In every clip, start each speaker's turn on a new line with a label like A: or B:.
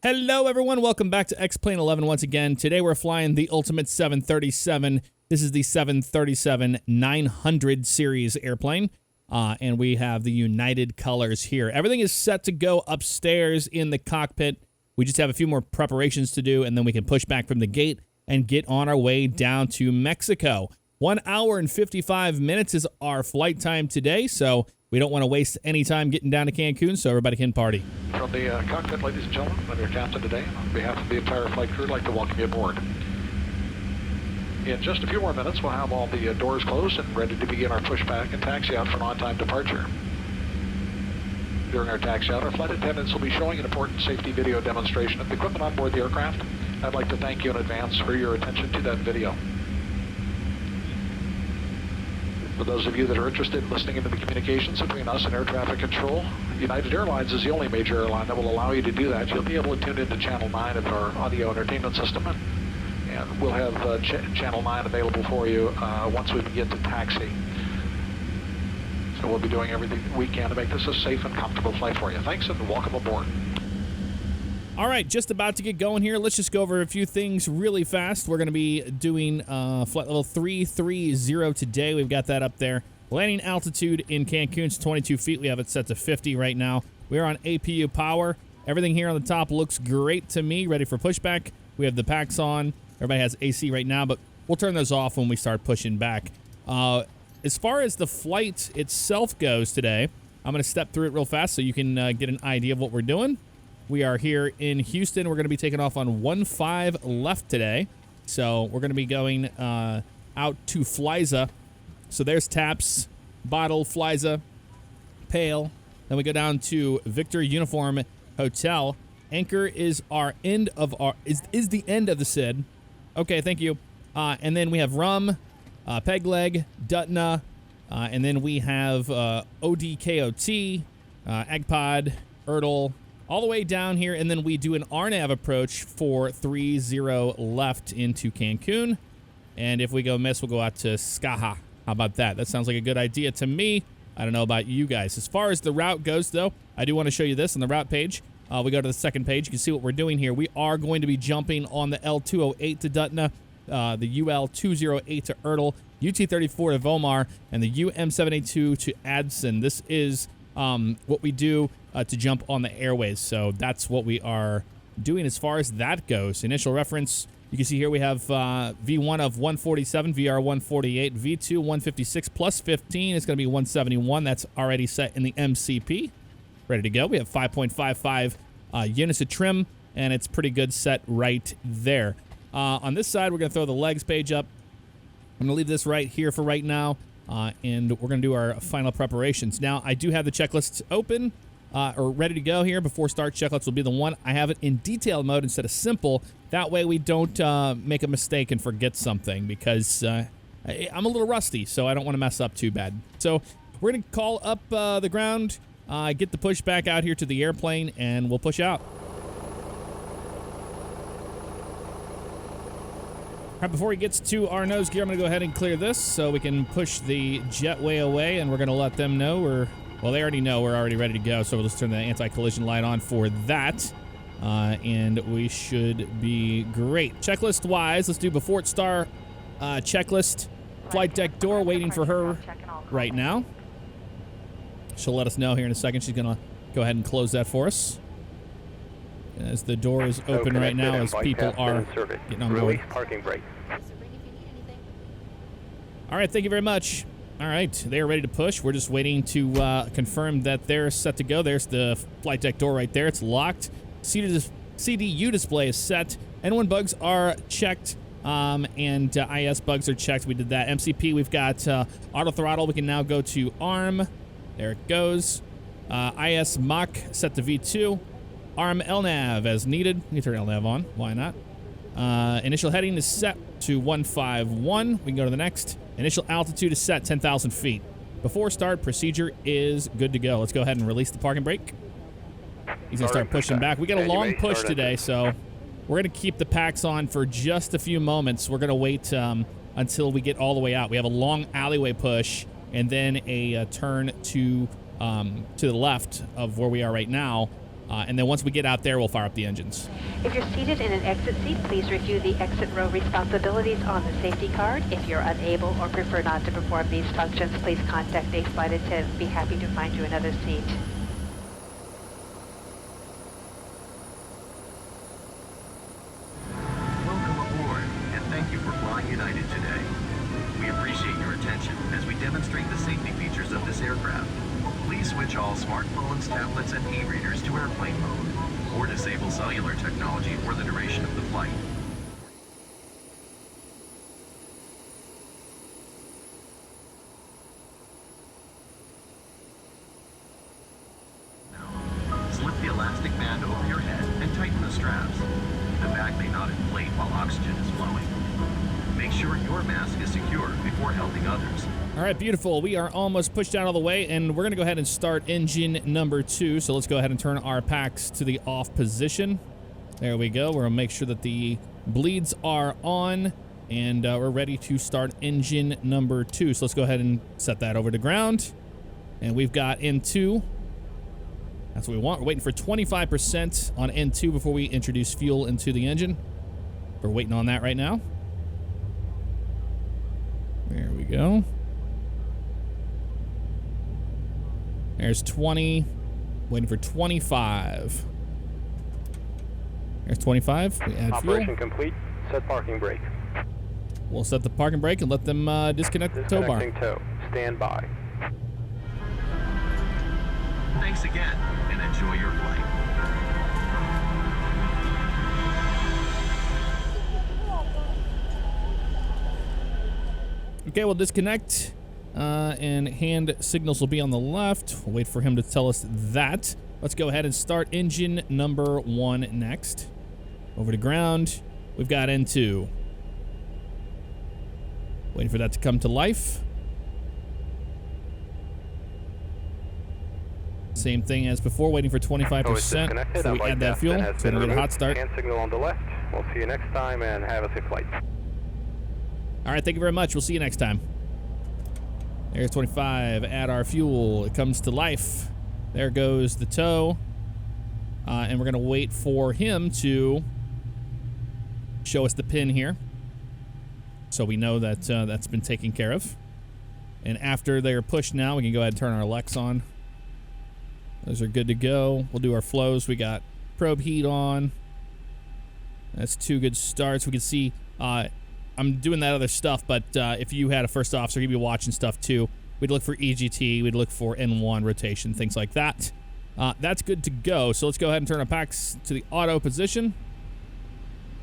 A: Hello, everyone. Welcome back to X-Plane 11 once again. Today we're flying the Ultimate 737. This is the 737-900 series airplane, and we have the United colors here. Everything is set to go upstairs in the cockpit. We just have a few more preparations to do, and then we can push back from the gate and get on our way down to Mexico. 1 hour and 55 minutes is our flight time today, so we don't want to waste any time getting down to Cancun, so everybody can party.
B: From the cockpit, ladies and gentlemen, I'm your captain today. On behalf of the entire flight crew, I'd like to welcome you aboard. In just a few more minutes, we'll have all the doors closed and ready to begin our pushback and taxi out for an on-time departure. During our taxi out, our flight attendants will be showing an important safety video demonstration of the equipment on board the aircraft. I'd like to thank you in advance for your attention to that video. For those of you that are interested in listening into the communications between us and air traffic control, United Airlines is the only major airline that will allow you to do that. You'll be able to tune into Channel 9 of our audio entertainment system, and we'll have Channel 9 available for you once we begin to taxi. So we'll be doing everything we can to make this a safe and comfortable flight for you. Thanks and welcome aboard.
A: All right, just about to get going here. Let's just go over a few things really fast. We're going to be doing flight level 330 today. We've got that up there. Landing altitude in Cancun is 22 feet. We have it set to 50 right now. We're on APU power. Everything here on the top looks great to me. Ready for pushback. We have the packs on. Everybody has AC right now, but we'll turn those off when we start pushing back. As far as the flight itself goes today, I'm going to step through it real fast so you can get an idea of what we're doing. We are here in Houston. We're going to be taking off on 15 left today. So we're going to be going out to Flyza. So there's Taps, Bottle, Flyza, Pale. Then we go down to Victor Uniform Hotel. Anchor is our end of our is the end of the SID. Okay, thank you. And then we have Rum, Peg Leg, Dutna, and then we have ODKOT, Agpod, Erdl, all the way down here, and then we do an RNAV approach for 30 left into Cancun. And if we go miss, we'll go out to Skaha. How about that? That sounds like a good idea to me. I don't know about you guys. As far as the route goes, though, I do want to show you this on the route page. We go to the second page. You can see what we're doing here. We are going to be jumping on the L208 to Dutna, the UL208 to Erdl, UT34 to Vomar, and the UM782 to Adson. This is what we do to jump on the airways. So that's what we are doing as far as that goes. Initial reference, you can see here we have V1 of 147, VR 148, V2 156 plus 15 is going to be 171. That's already set in the MCP. Ready to go. We have 5.55 units of trim, and it's pretty good set right there. On this side, we're going to throw the legs page up. I'm going to leave this right here for right now. And we're going to do our final preparations. Now, I do have the checklists open or ready to go here. Before start, checklists will be the one. I have it in detailed mode instead of simple. That way we don't make a mistake and forget something because I'm a little rusty, so I don't want to mess up too bad. So we're going to call up the ground, get the pushback out here to the airplane, and we'll push out. Right before he gets to our nose gear, I'm going to go ahead and clear this so we can push the jetway away, and we're going to let them know well, they already know we're already ready to go, so we'll just turn the anti-collision light on for that, and we should be great. Checklist-wise, let's do before it start checklist. Flight deck door, waiting for her right now. She'll let us know here in a second. She's going to go ahead and close that for us. As the door is open right now, as people are getting on board.
C: Parking brake.
A: All right, thank you very much. All right, they are ready to push. We're just waiting to confirm that they're set to go. There's the flight deck door right there. It's locked. CDU display is set. N1 bugs are checked, and IS bugs are checked. We did that. MCP, we've got auto throttle. We can now go to ARM. There it goes. IS Mach set to V2. ARM LNAV as needed. You turn LNAV on. Why not? Initial heading is set to 151. We can go to the next. Initial altitude is set 10,000 feet. Before start, procedure is good to go. Let's go ahead and release the parking brake. He's going to start pushing back. We got a long push today, so we're going to keep the packs on for just a few moments. We're going to wait until we get all the way out. We have a long alleyway push and then a turn to the left of where we are right now. And then once we get out there, we'll fire up the engines.
C: If you're seated in an exit seat, please review the exit row responsibilities on the safety card. If you're unable or prefer not to perform these functions, please contact a flight attendant. Be happy to find you another seat.
D: Welcome aboard, and thank you for flying United today. We appreciate your attention as we demonstrate the safety features of this aircraft. Please switch all smartphones, tablets, and e-readers to airplane mode, or disable cellular technology for the duration of the flight. Now, slip the elastic band over your head and tighten the straps. The bag may not inflate while oxygen is flowing. Make sure your mask is secure before helping others.
A: All right, beautiful. We are almost pushed out all the way, and we're going to go ahead and start engine number 2. So let's go ahead and turn our packs to the off position. There we go. We're going to make sure that the bleeds are on, and we're ready to start engine number 2. So let's go ahead and set that over to ground. And we've got N2. That's what we want. We're waiting for 25% on N2 before we introduce fuel into the engine. We're waiting on that right now. There we go. There's 20. Waiting for 25. There's 25. We add fuel.
E: Operation complete. Set parking brake.
A: We'll set the parking brake and let them disconnect the tow bar.
E: Disconnecting tow. Stand by.
D: Thanks again, and enjoy your flight.
A: Okay, we'll disconnect, and hand signals will be on the left. We'll wait for him to tell us that. Let's go ahead and start engine number 1 next. Over to ground. We've got N2. Waiting for that to come to life. Same thing as before, waiting for 25% before we add that fuel. So we're going to get a hot start.
E: Hand signal on the left. We'll see you next time, and have a safe flight.
A: All right, thank you very much. We'll see you next time. There's 25. Add our fuel. It comes to life. There goes the tow. And we're going to wait for him to show us the pin here, so we know that that's been taken care of. And after they are pushed now, we can go ahead and turn our Lex on. Those are good to go. We'll do our flows. We got probe heat on. That's 2 good starts. We can see I'm doing that other stuff, but if you had a first officer, he'd be watching stuff too. We'd look for EGT, we'd look for N1 rotation, things like that. That's good to go. So let's go ahead and turn our packs to the auto position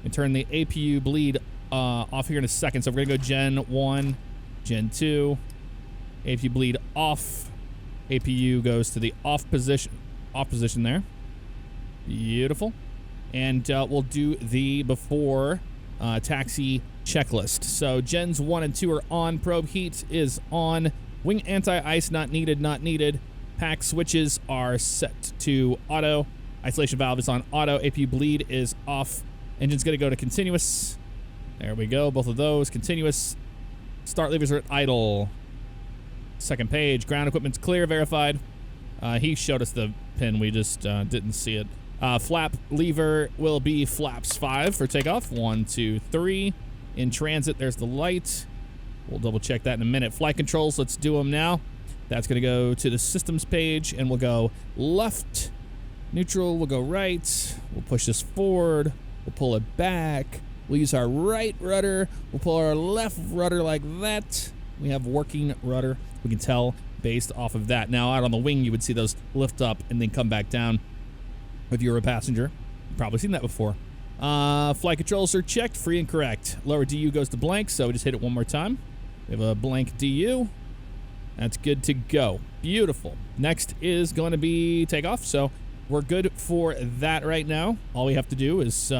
A: and turn the APU bleed off here in a second. So we're gonna go Gen 1, Gen 2, APU bleed off. APU goes to the off position there. Beautiful. And we'll do the before taxi checklist. So gens 1 and 2 are on. Probe heat is on. Wing anti-ice not needed, not needed. Pack switches are set to auto. Isolation valve is on auto. APU bleed is off. Engine's going to go to continuous. There we go. Both of those. Continuous. Start levers are at idle. Second page. Ground equipment's clear. Verified. He showed us the pin. We just didn't see it. Flap lever will be flaps 5 for takeoff. 1, 2, 3. In transit, there's the light. We'll double check that in a minute. Flight controls, let's do them now. That's going to go to the systems page, and we'll go left. Neutral, we'll go right. We'll push this forward. We'll pull it back. We'll use our right rudder. We'll pull our left rudder like that. We have working rudder. We can tell based off of that. Now, out on the wing, you would see those lift up and then come back down. If you're a passenger, you've probably seen that before. Flight controls are checked, free and correct. Lower DU goes to blank, so we just hit it one more time. We have a blank DU. That's good to go. Beautiful. Next is going to be takeoff, so we're good for that right now. All we have to do is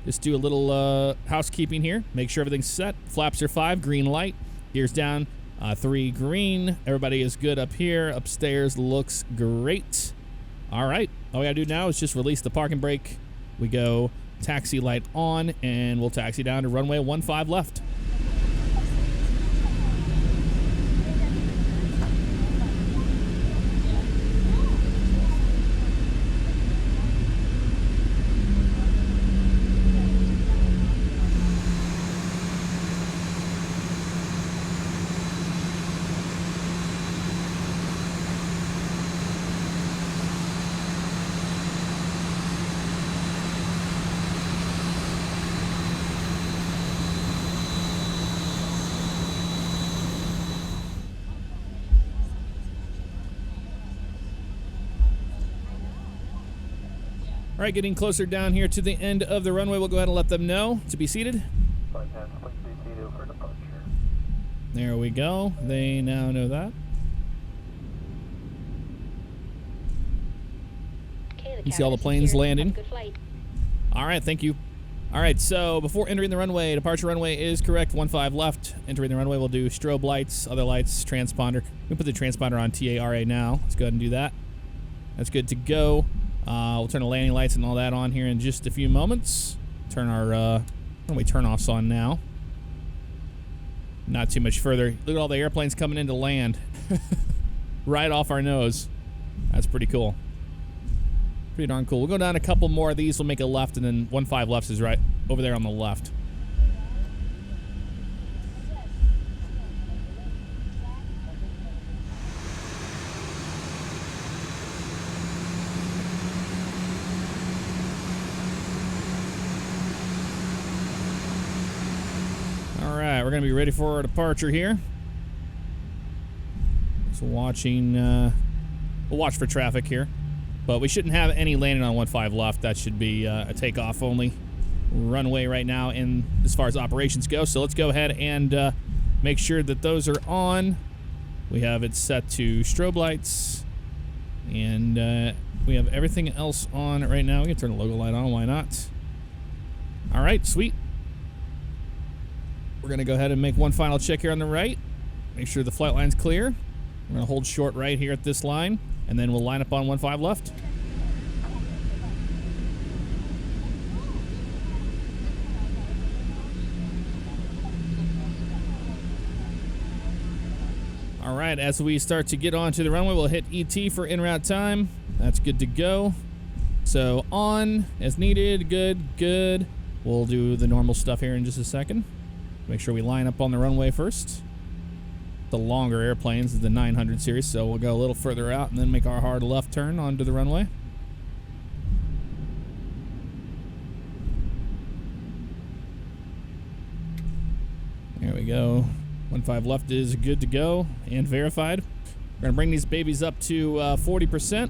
A: just do a little housekeeping here. Make sure everything's set. Flaps are 5, green light. Gears down, 3 green. Everybody is good up here. Upstairs looks great. All right. All we got to do now is just release the parking brake. We go taxi light on, and we'll taxi down to runway 15 left. All right, getting closer down here to the end of the runway. We'll go ahead and let them know to be seated. There we go. They now know that. You see all the planes landing. All right, thank you. All right, so before entering the runway, departure runway is correct, 15 left. Entering the runway, we'll do strobe lights, other lights, transponder. We put the transponder on TARA now. Let's go ahead and do that. That's good to go. We'll turn the landing lights and all that on here in just a few moments. Turn our runway turn-offs on now. Not too much further. Look at all the airplanes coming in to land. Right off our nose. That's pretty cool. Pretty darn cool. We'll go down a couple more of these. We'll make a left, and then 15 left is right over there on the left. All right, we're going to be ready for our departure here. So watching, we'll watch for traffic here. But we shouldn't have any landing on 15 left. That should be a takeoff only runway right now in as far as operations go. So let's go ahead and make sure that those are on. We have it set to strobe lights. And we have everything else on right now. We can turn the logo light on. Why not? All right, sweet. We're going to go ahead and make one final check here on the right. Make sure the flight line's clear. We're going to hold short right here at this line. And then we'll line up on 15 left. All right, as we start to get onto the runway, we'll hit ET for en route time. That's good to go. So on as needed, good. We'll do the normal stuff here in just a second. Make sure we line up on the runway first. The longer airplanes is the 900 series, so we'll go a little further out and then make our hard left turn onto the runway. There we go. 15 left is good to go and verified. We're going to bring these babies up to 40%.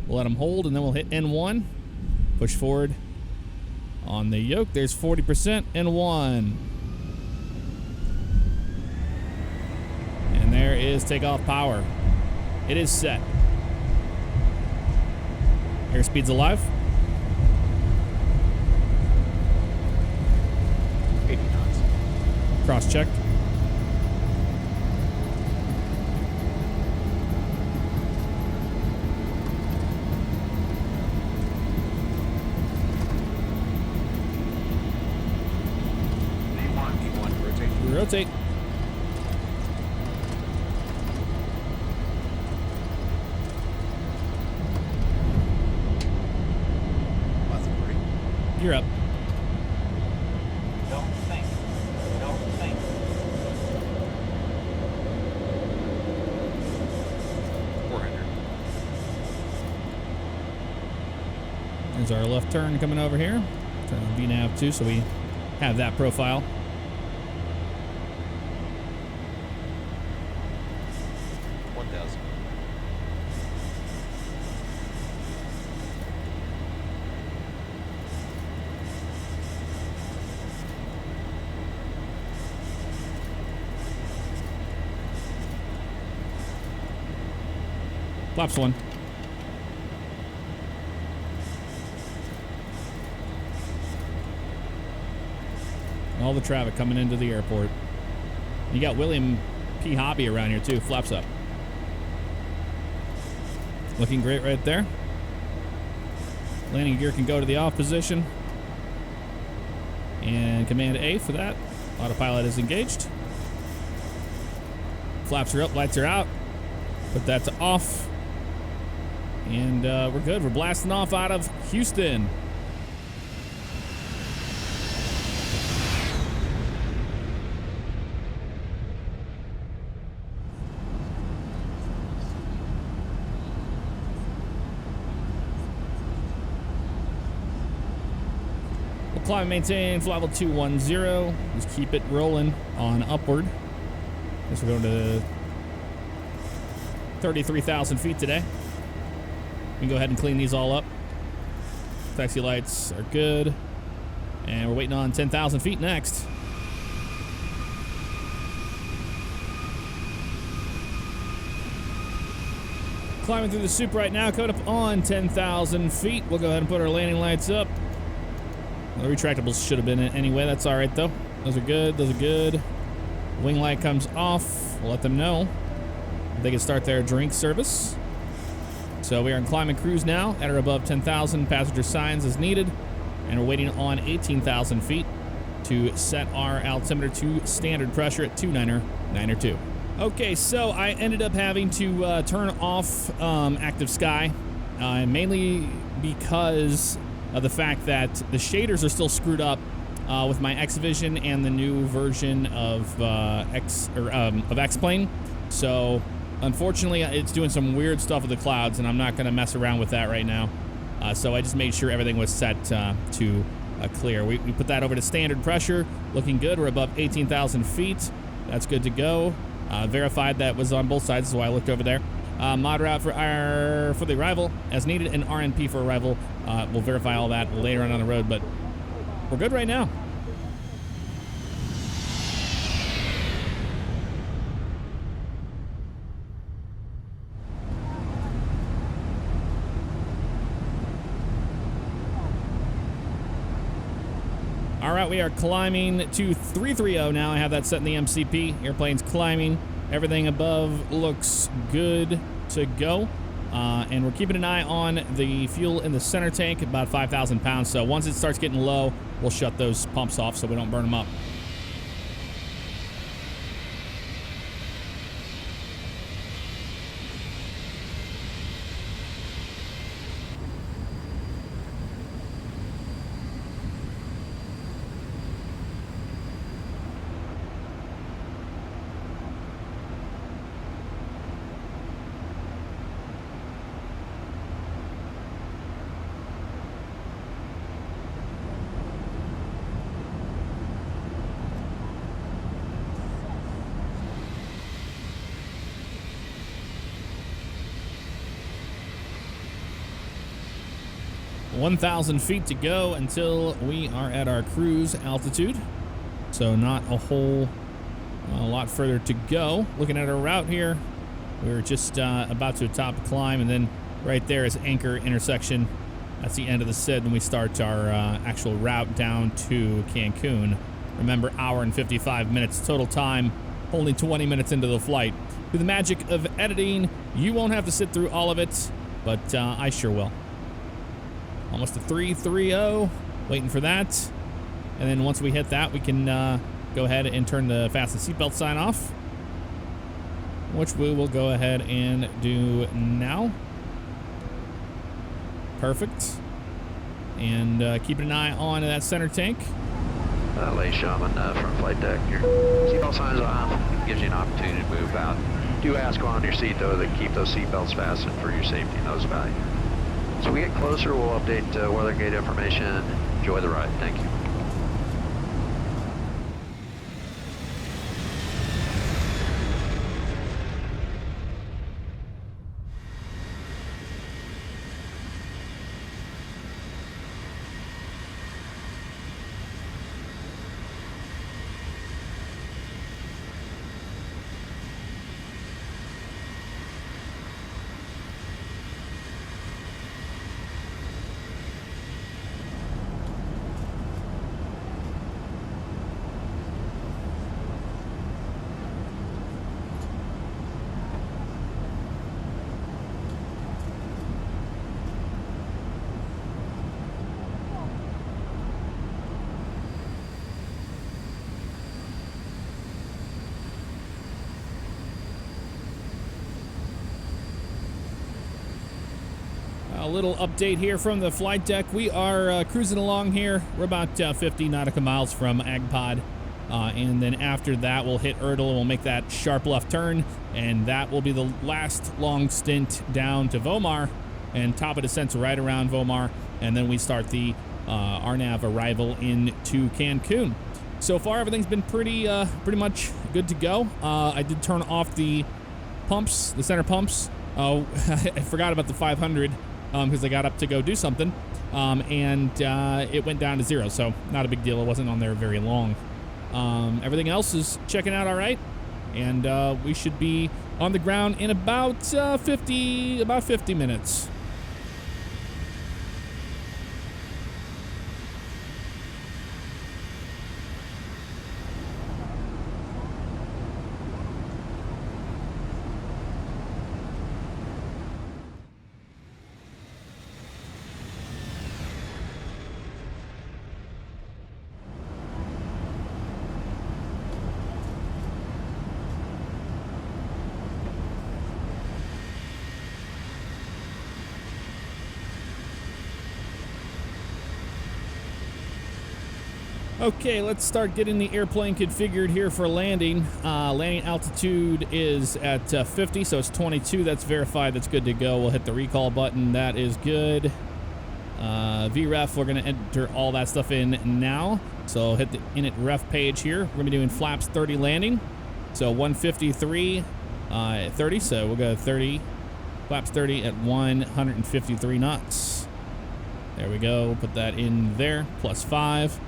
A: We'll let them hold, and then we'll hit N1. Push forward on the yoke. There's 40%, N1. And there is takeoff power. It is set. Airspeed's alive.
F: 80 knots.
A: Cross-checked.
F: V1,
A: Rotate. You're up.
F: Don't think. 400.
A: There's our left turn coming over here. Turn on VNAV too, so we have that profile. Flaps one. All the traffic coming into the airport. You got William P. Hobby around here too. Flaps up. Looking great right there. Landing gear can go to the off position. And Command A for that. Autopilot is engaged. Flaps are up, lights are out. Put that to off. And we're good. We're blasting off out of Houston. We'll climb and maintain flight level 210. Just keep it rolling on upward. Guess we're going to 33,000 feet today. We can go ahead and clean these all up. Taxi lights are good. And we're waiting on 10,000 feet next. Climbing through the soup right now, coming up on 10,000 feet. We'll go ahead and put our landing lights up. The retractables should have been in anyway. That's all right, though. Those are good. Those are good. Wing light comes off. We'll let them know they can start their drink service. So we are in climb and cruise now at or above 10,000 passenger signs as needed. And we're waiting on 18,000 feet to set our altimeter to standard pressure at 2.992. Okay, so I ended up having to turn off active sky, mainly because of the fact that the shaders are still screwed up with my X-Vision and the new version of X-Plane. So unfortunately, it's doing some weird stuff with the clouds, and I'm not going to mess around with that right now. So I just made sure everything was set to clear. We put that over to standard pressure, looking good. We're above 18,000 feet. That's good to go. Verified that was on both sides, so I looked over there. Mod route for the arrival as needed, and RNP for arrival. We'll verify all that later on the road, but we're good right now. All right, we are climbing to 330 now. I have that set in the MCP. Airplane's climbing. Everything above looks good to go. And we're keeping an eye on the fuel in the center tank, about 5,000 pounds. So once it starts getting low, we'll shut those pumps off so we don't burn them up. ,1,000 feet to go until we are at our cruise altitude. So not a whole lot further to go. Looking at our route here, we're just about to top a climb, and then right there is Anchor intersection. That's the end of the SID, and we start our actual route down to Cancun. Remember, hour and 55 minutes total time, only 20 minutes into the flight. Through the magic of editing, you won't have to sit through all of it, but I sure will. Almost a 330, waiting for that. And then once we hit that, we can go ahead and turn the fasten seatbelt sign off, which we will go ahead and do now. Perfect. And keeping an eye on that center tank.
G: Lay Shaman from flight deck. Your seatbelt signs off. Gives you an opportunity to move out. Do ask on your seat, though, that keep those seatbelts fastened for your safety and those about you. As we get closer, we'll update weather gate information. Enjoy the ride. Thank you.
A: A little update here from the flight deck. We are cruising along here. We're about 50 nautical miles from Agpod. And then after that, we'll hit Erdl and we'll make that sharp left turn. And that will be the last long stint down to Vomar. And top of descent's right around Vomar. And then we start the RNAV arrival into Cancun. So far, everything's been pretty much good to go. I did turn off the pumps, the center pumps. I forgot about the 500. Because I got up to go do something. and it went down to 0, so not a big deal. It wasn't on there very long. Everything else is checking out all right, and we should be on the ground in about 50 minutes. Okay, let's start getting the airplane configured here for landing. Landing altitude is at 50, so it's 22. That's verified. That's good to go. We'll hit the recall button. That is good. VREF, we're going to enter all that stuff in now. So hit the init ref page here. We're going to be doing flaps 30 landing. So 153, 30. So we'll go 30, flaps 30 at 153 knots. There we go. Put that in there. +5.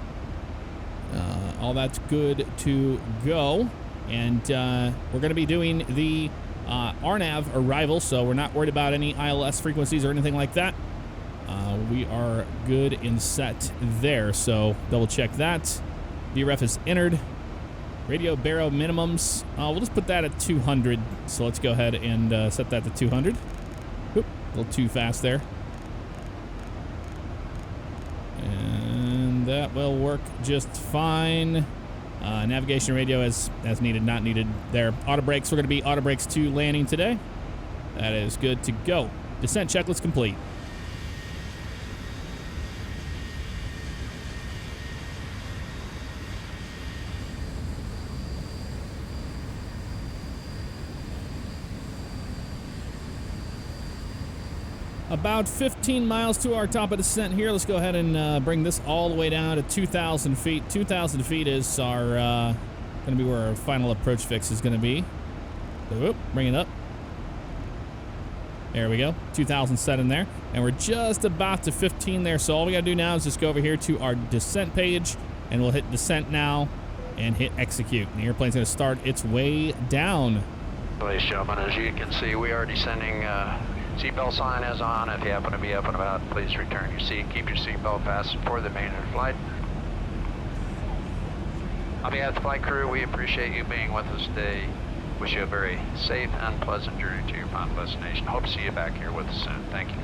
A: All that's good to go, and we're going to be doing the RNAV arrival, so we're not worried about any ILS frequencies or anything like that. We are good and set there, so double check that. VREF is entered. Radio baro minimums, we'll just put that at 200, so let's go ahead and set that to 200. Oop, a little too fast there. That will work just fine. Navigation radio as needed, not needed there. Auto brakes, we're going to be auto brakes 2 landing today. That is good to go. Descent checklist complete. About 15 miles to our top of descent here. Let's go ahead and bring this all the way down to 2,000 feet. 2,000 feet is our going to be where our final approach fix is going to be. Whoop, bring it up. There we go. 2,000 set in there. And we're just about to 15 there. So all we got to do now is just go over here to our descent page, and we'll hit descent now and hit execute. And the airplane's going to start its way down.
G: Ladies and gentlemen, as you can see, we are descending. Seatbelt sign is on. If you happen to be up and about, please return your seat. Keep your seatbelt fastened for the remainder of the flight. On behalf of the flight crew, we appreciate you being with us today. Wish you a very safe and pleasant journey to your final destination. Hope to see you back here with us soon. Thank you.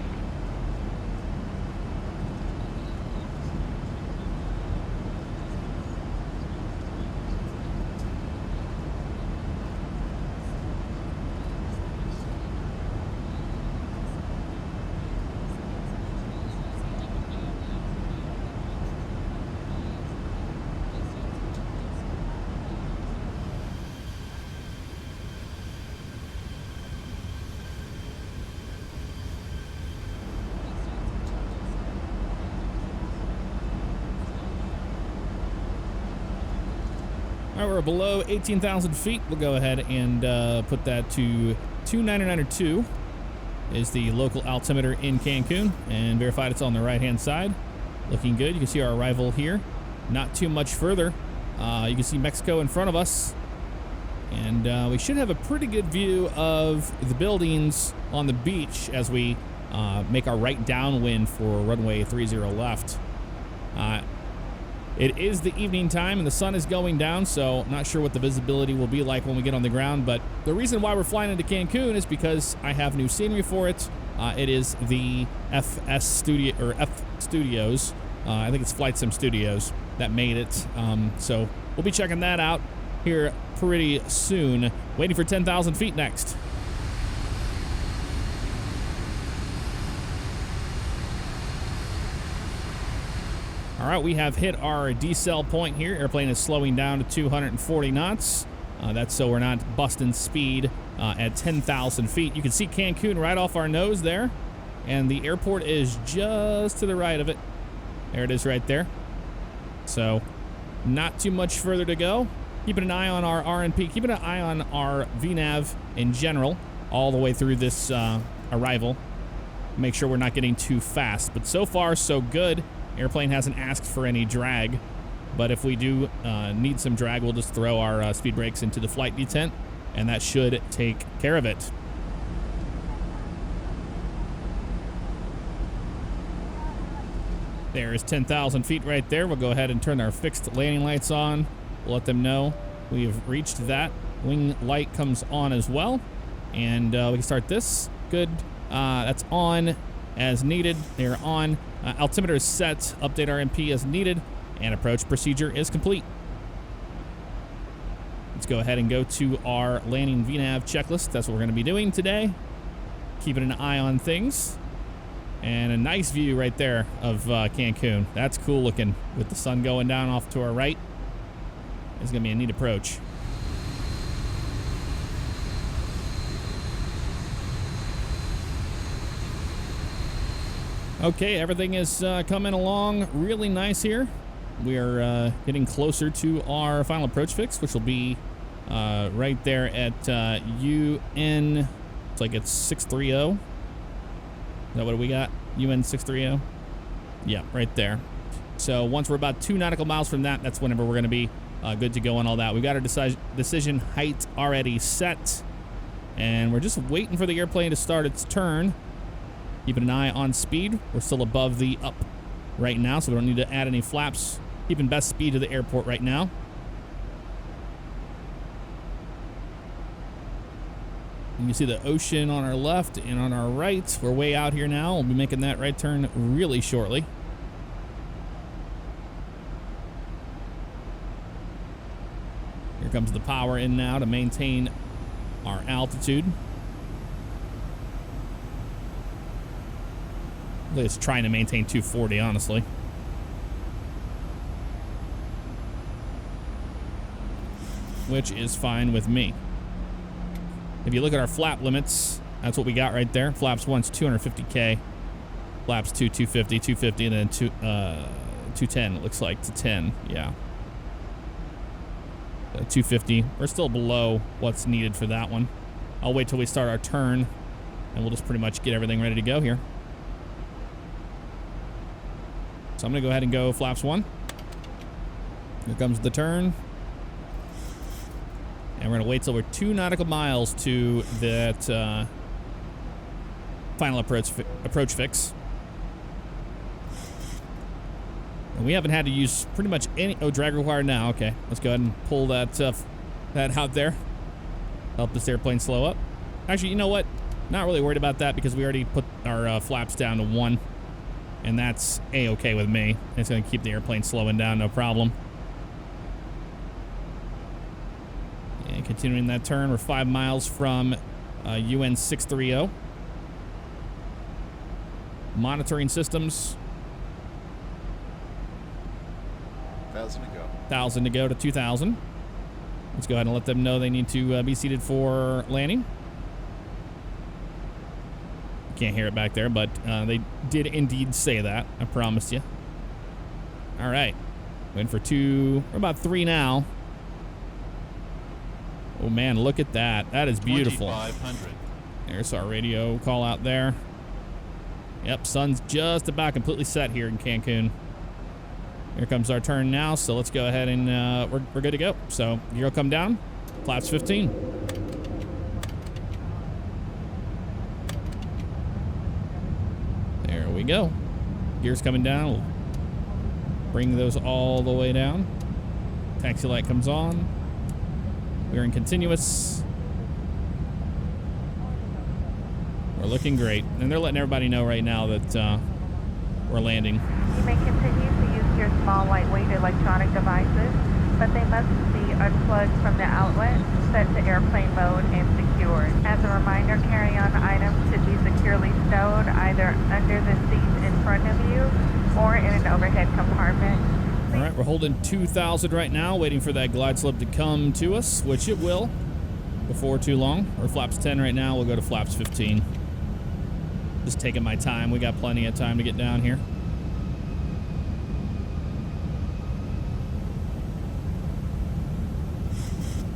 A: All right, we're below 18,000 feet. We'll go ahead and put that to 29902 is the local altimeter in Cancun, and verified it's on the right-hand side. Looking good. You can see our arrival here. Not too much further. You can see Mexico in front of us, and we should have a pretty good view of the buildings on the beach as we make our right downwind for runway 30 left. It is the evening time and the sun is going down, so not sure what the visibility will be like when we get on the ground, but the reason why we're flying into Cancun is because I have new scenery for it. It is the F Studios. I think it's Flight Sim Studios that made it. So we'll be checking that out here pretty soon. Waiting for 10,000 feet next. All right, we have hit our decel point here. Airplane is slowing down to 240 knots. That's so we're not busting speed at 10,000 feet. You can see Cancun right off our nose there, and the airport is just to the right of it. There it is right there. So not too much further to go. Keeping an eye on our RNP, keeping an eye on our VNAV in general all the way through this arrival. make sure we're not getting too fast. But so far, so good. Airplane hasn't asked for any drag. But if we do need some drag, we'll just throw our speed brakes into the flight detent, and that should take care of it. There is 10,000 feet right there. We'll go ahead and turn our fixed landing lights on. We'll let them know we've reached that. Wing light comes on as well. And we can start this. Good. That's on as needed. They're on. Altimeter is set. Update RMP as needed. And approach procedure is complete. Let's go ahead and go to our landing VNAV checklist. That's what we're going to be doing today. Keeping an eye on things. And a nice view right there of Cancun. That's cool looking with the sun going down off to our right. It's going to be a neat approach. Okay, everything is coming along really nice here. We are getting closer to our final approach fix, which will be right there at UN. It's like it's 630. Is that what we got? UN 630? Yeah, right there. So once we're about 2 nautical miles from that, that's whenever we're going to be good to go on all that. We've got our decision height already set. And we're just waiting for the airplane to start its turn. Keeping an eye on speed. We're still above the up right now, so we don't need to add any flaps. Keeping best speed to the airport right now. You can see the ocean on our left and on our right. We're way out here now. We'll be making that right turn really shortly. Here comes the power in now to maintain our altitude. It's trying to maintain 240, honestly. Which is fine with me. If you look at our flap limits, that's what we got right there. Flaps 1's 250K. Flaps 2, 250, 250, and then 210, it looks like, to 10. Yeah. 250. We're still below what's needed for that one. I'll wait till we start our turn, and we'll just pretty much get everything ready to go here. So I'm going to go ahead and go flaps 1. Here comes the turn. And we're going to wait till we're 2 nautical miles to that final approach fix. And we haven't had to use pretty much any... Oh, drag required now. Okay, let's go ahead and pull that out there. Help this airplane slow up. Actually, you know what? Not really worried about that because we already put our flaps down to 1. And that's A-okay with me. It's going to keep the airplane slowing down, no problem. And continuing that turn, we're 5 miles from UN 630. Monitoring systems.
F: 1,000 to go.
A: 1,000 to go to 2,000. Let's go ahead and let them know they need to be seated for landing. Can't hear it back there, but they did indeed say that. I promise you. All right. Waiting for 2. We're about 3 now. Oh, man, look at that. That is beautiful.
F: 2,500.
A: There's our radio call out there. Yep, sun's just about completely set here in Cancun. Here comes our turn now, so let's go ahead and we're good to go. So gear will come down. Flaps 15. There we go. Gear's coming down. We'll bring those all the way down. Taxi light comes on. We're in continuous. We're looking great. And they're letting everybody know right now that we're landing.
H: You may continue to use your small, lightweight electronic devices, but they must be unplugged from the outlet, set to airplane mode, and secured. As a reminder, carry-on items should be securely stowed either under the seat in front of you or in an overhead compartment.
A: All right, we're holding 2,000 right now, waiting for that glide slope to come to us, which it will before too long. We're flaps 10 right now. We'll go to flaps 15. Just taking my time. We got plenty of time to get down here.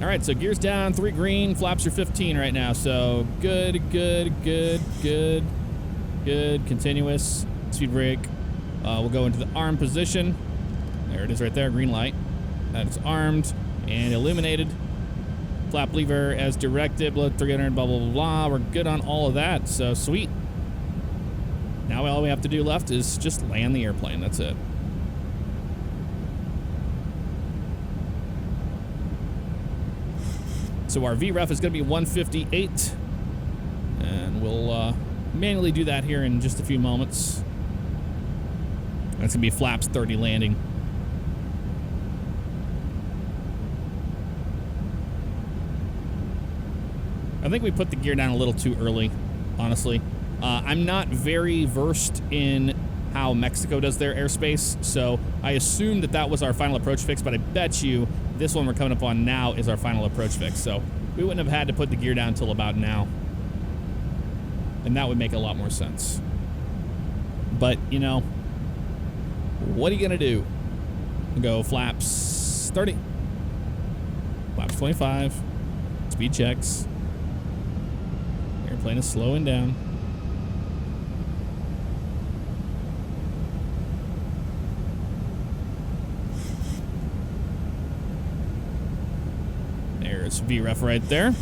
A: All right, so gears down, 3 green, flaps are 15 right now. So good. Getting Good, continuous, speed brake. We'll go into the armed position. There it is right there, green light. That is armed and illuminated. Flap lever as directed, below 300, blah, blah, blah, blah. We're good on all of that, so sweet. Now all we have to do left is just land the airplane, that's it. So our VREF is gonna be 158. And we'll manually do that here in just a few moments. That's gonna be flaps 30 landing. I think we put the gear down a little too early, honestly. I'm not very versed in how Mexico does their airspace, so I assumed that was our final approach fix, but I bet you this one we're coming up on now is our final approach fix, so we wouldn't have had to put the gear down until about now. And that would make a lot more sense. But, you know, what are you going to do? Go flaps 30. Flaps 25. Speed checks. Airplane is slowing down. There's VREF right there.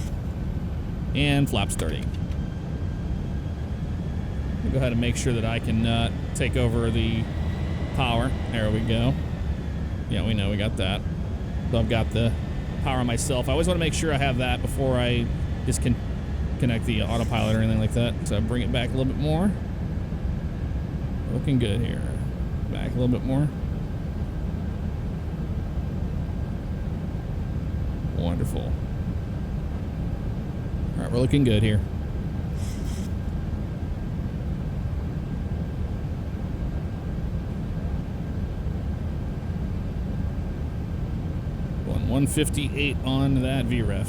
A: And flaps 30. Go ahead and make sure that I can take over the power. There we go. Yeah, we know we got that. So I've got the power myself. I always want to make sure I have that before I disconnect the autopilot or anything like that. So bring it back a little bit more. Looking good here. Back a little bit more. Wonderful. All right, we're looking good here. Going 158 on that VREF.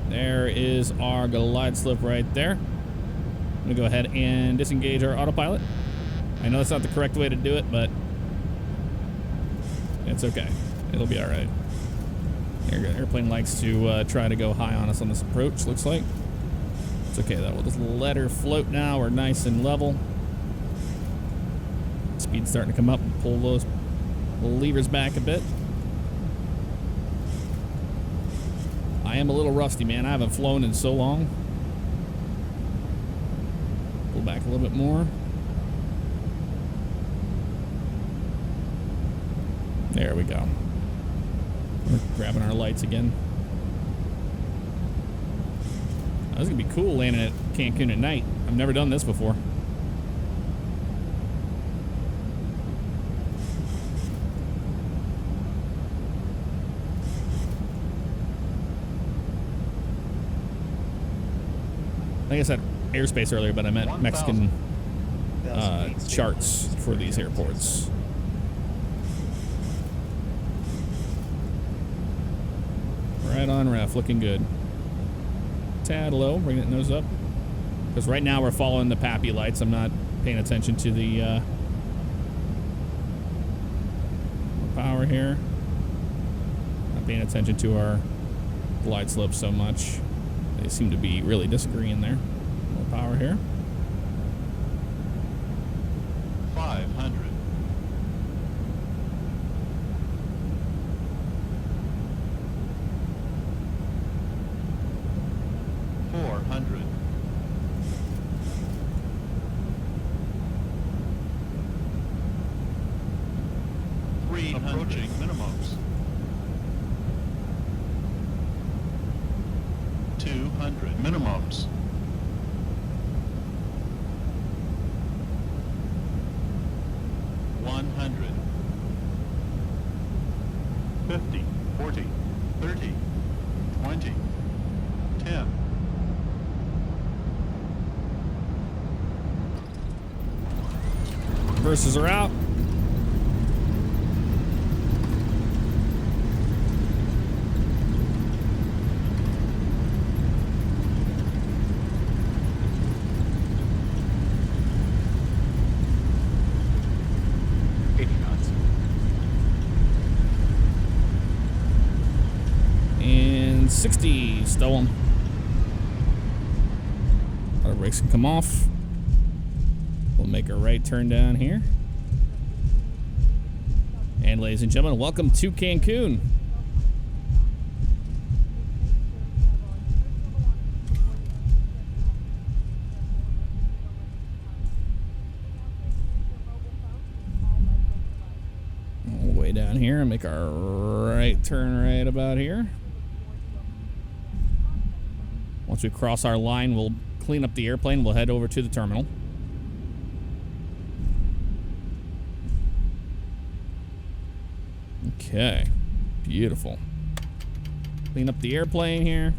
A: There is our glide slope right there. I'm gonna go ahead and disengage our autopilot. I know that's not the correct way to do it, but it's okay. It'll be all right. Airplane likes to try to go high on us on this approach, looks like. It's okay though. We'll just let her float now. We're nice and level. Speed's starting to come up. Pull those levers back a bit. I am a little rusty, man. I haven't flown in so long. Pull back a little bit more. There we go. We're grabbing our lights again. This is gonna be cool landing at Cancun at night. I've never done this before. I think I said airspace earlier, but I meant Mexican charts for these airports. Right on ref, looking good. Tad low, bringing that nose up. Because right now we're following the PAPI lights. I'm not paying attention to the power here. Not paying attention to our glide slope so much. They seem to be really disagreeing there. More power here.
F: 500. 400. 300. Approaching minimums. 200 minimums. 100. 50, 40, 30, 20, 10.
A: Reverses are out. And 60, stolen. brakes can come off. We'll make a right turn down here. And ladies and gentlemen, welcome to Cancun. All the way down here and make our right turn right about here. Once we cross our line, we'll clean up the airplane. We'll head over to the terminal. Okay, beautiful. Clean up the airplane here.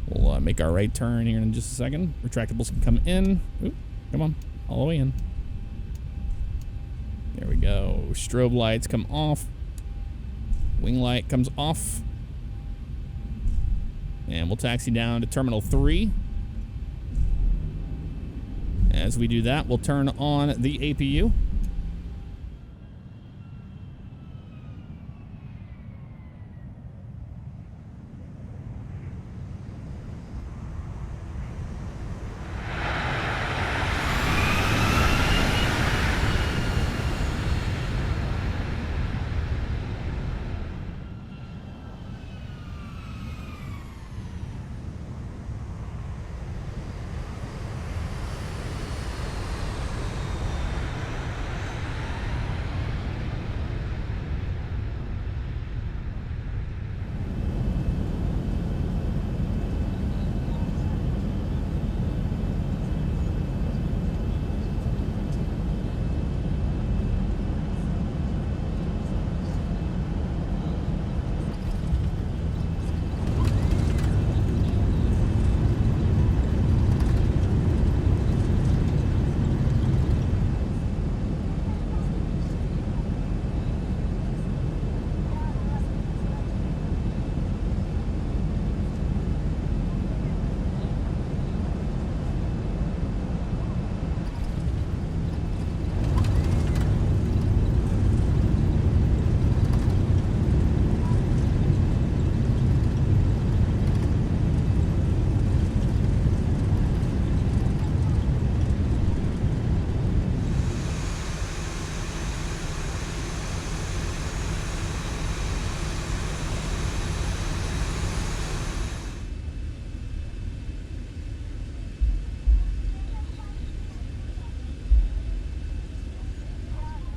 A: We'll make our right turn here in just a second. Retractables can come in. Oop, come on, all the way in. There we go. Strobe lights come off. Wing light comes off. And we'll taxi down to Terminal 3. As we do that, we'll turn on the APU.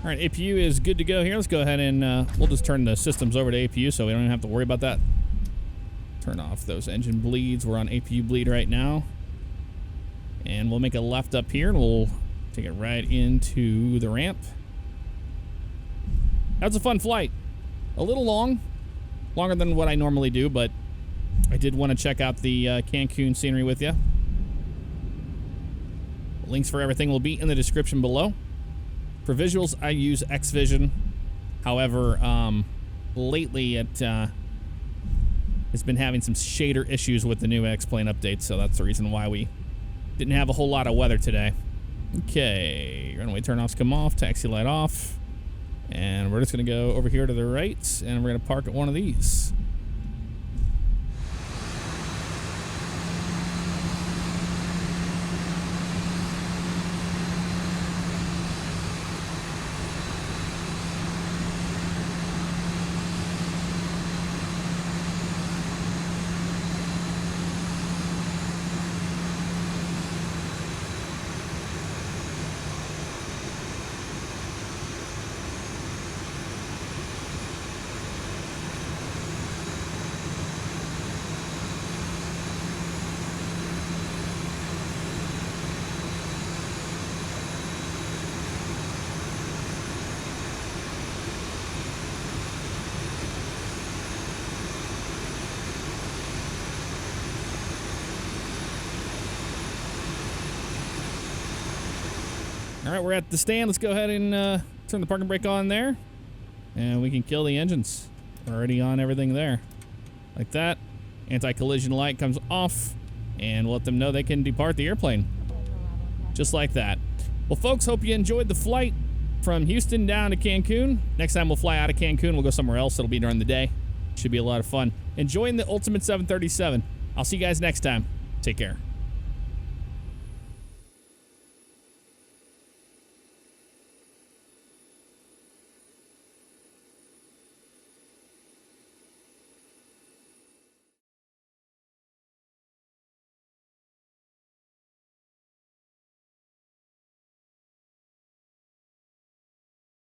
A: All right, APU is good to go here. Let's go ahead and we'll just turn the systems over to APU so we don't even have to worry about that. Turn off those engine bleeds. We're on APU bleed right now. And we'll make a left up here and we'll take it right into the ramp. That was a fun flight. A little long. Longer than what I normally do, but I did want to check out the Cancun scenery with you. Links for everything will be in the description below. For visuals, I use Xvision. However, lately it has been having some shader issues with the new X-Plane update, so that's the reason why we didn't have a whole lot of weather today. Okay, runway turnoffs come off, taxi light off, and we're just going to go over here to the right, and we're going to park at one of these. All right, we're at the stand. Let's go ahead and turn the parking brake on there. And we can kill the engines. We're already on everything there. Like that. Anti-collision light comes off. And we'll let them know they can depart the airplane. Just like that. Well, folks, hope you enjoyed the flight from Houston down to Cancun. Next time we'll fly out of Cancun, we'll go somewhere else. It'll be during the day. Should be a lot of fun. Enjoying the Ultimate 737. I'll see you guys next time. Take care.